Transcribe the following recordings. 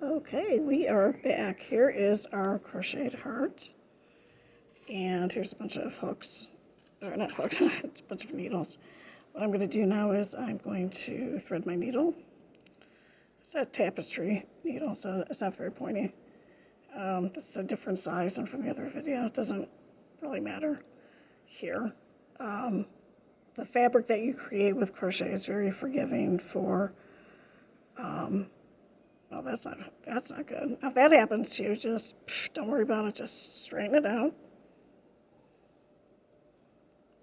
Okay, we are back. Here is our crocheted heart. And here's a bunch of hooks. Or not hooks, it's a bunch of needles. What I'm going to do now is I'm going to thread my needle. It's a tapestry needle, so it's not very pointy. This is a different size than from the other video. It doesn't really matter here. The fabric that you create with crochet is very forgiving for well, that's not good. Now, if that happens to you, just don't worry about it. Just straighten it out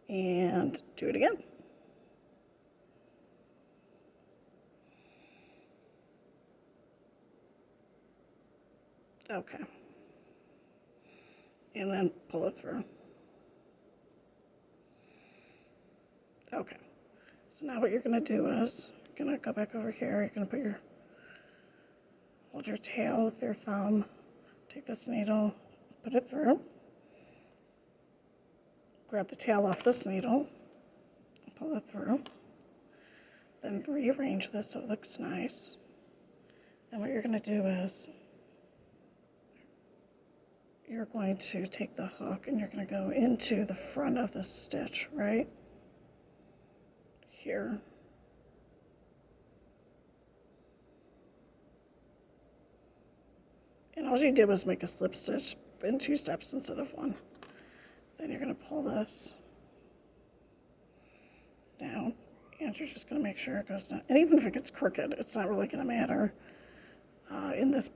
and do it again. Okay. And then pull it through. Okay. So now what you're going to do is you're going to go back over here. You're going to put your hold your tail with your thumb, take this needle, put it through, grab the tail off this needle, pull it through, then rearrange this so it looks nice. Then what you're going to do is you're going to take the hook and you're going to go into the front of the stitch right here. And all you did was make a slip stitch in 2 steps instead of 1. Then you're going to pull this down, and you're just going to make sure it goes down. And even if it gets crooked, it's not really going to matter in this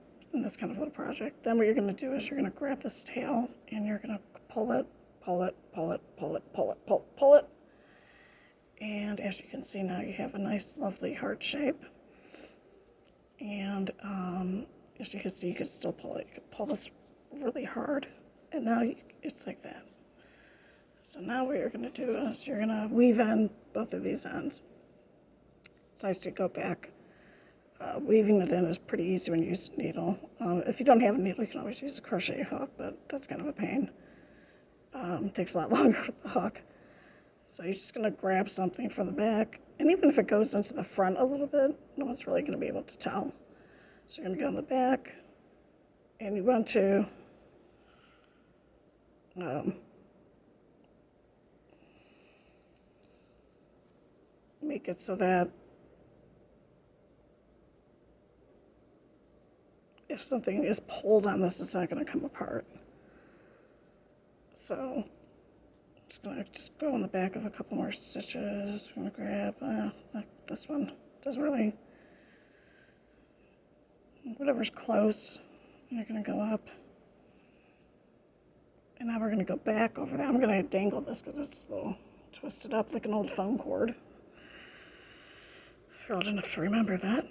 kind of little project. Then what you're going to do is you're going to grab this tail, and you're going to pull it, pull it, pull it, pull it, pull it, pull it. And as you can see now, you have a nice, lovely heart shape. And as you can see, you can still pull it. You can pull this really hard, and now it's like that. So now what you're going to do is you're going to weave in both of these ends. It's nice to go back. Weaving it in is pretty easy when you use a needle. If you don't have a needle, you can always use a crochet hook, but that's kind of a pain. It takes a lot longer with the hook. So you're just going to grab something from the back, and even if it goes into the front a little bit, no one's really going to be able to tell. So you're going to go in the back, and you want to make it so that if something is pulled on this, it's not going to come apart. So it's going to just go in the back of a couple more stitches. I'm going to grab like this one. Doesn't really, whatever's close, you're going to go up. And now we're going to go back over there. I'm going to dangle this because it's a little twisted up like an old phone cord. If you're old enough to remember that.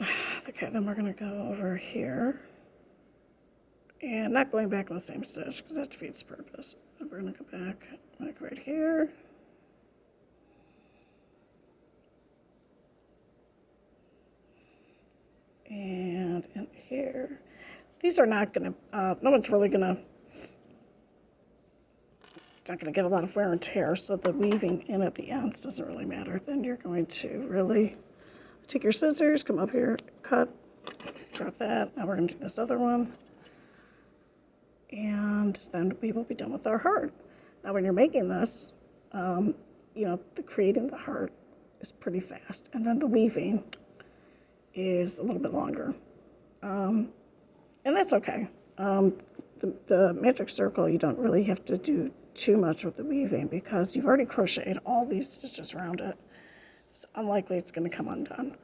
Okay, then we're going to go over here. And not going back in the same stitch because that defeats the purpose. We're going to go back like right here. And in here. These are not going to, no one's really going to, it's not going to get a lot of wear and tear, so the weaving in at the ends doesn't really matter. Then you're going to really take your scissors, come up here, cut, drop that. Now we're going to do this other one. And then we will be done with our heart. Now when you're making this, you know, creating the heart is pretty fast. And then the weaving is a little bit longer. And that's okay. The magic circle, you don't really have to do too much with the weaving because you've already crocheted all these stitches around it. It's unlikely it's going to come undone.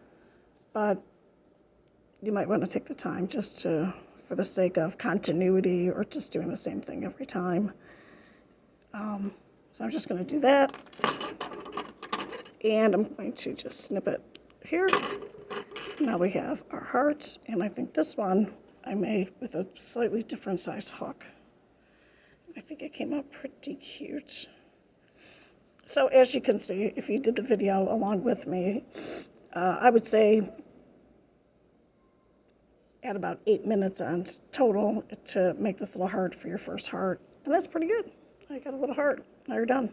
But you might want to take the time just to, for the sake of continuity or just doing the same thing every time. So I'm just going to do that. And I'm going to just snip it here. Now we have our heart, and I think this one I made with a slightly different size hook. I think it came out pretty cute. So as you can see, if you did the video along with me, I would say add about 8 minutes on total to make this little heart for your first heart. And that's pretty good. I got a little heart. Now you're done.